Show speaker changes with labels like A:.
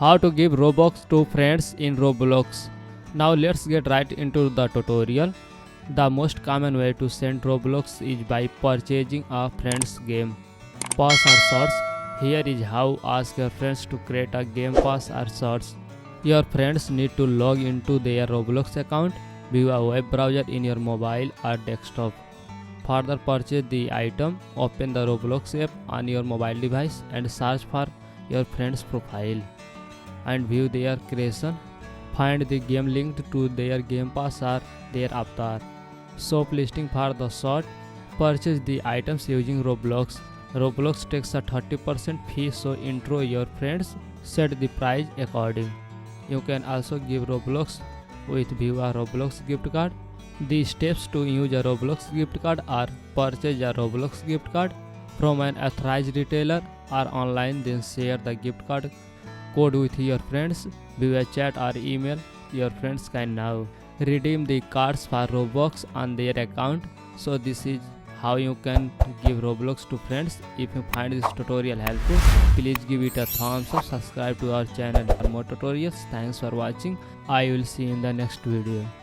A: How to give Robux to friends in Roblox. Now let's get right into the tutorial. The most common way to send Roblox is by purchasing a friend's game pass or shorts. Here is how ask your friends to create a game pass or shorts. Your friends need to log into their Roblox account, view a web browser in your mobile or desktop. Further purchase the item, open the Roblox app on your mobile device and search for your friend's profile and view their creation. Find the game linked to their game pass or their avatar. Shop listing for the short. Purchase the items using Roblox. Roblox takes a 30% fee, so intro your friends, set the price according. You can also give Roblox with view a Roblox gift card. The steps to use a Roblox gift card are purchase a Roblox gift card from an authorized retailer or online, then share the gift card code with your friends, view a chat or email. Your friends can now redeem the cards for Robux on their account. So this is how you can give Roblox to friends. If you find this tutorial helpful, please give it a thumbs up, subscribe to our channel for more tutorials. Thanks for watching. I will see you in the next video.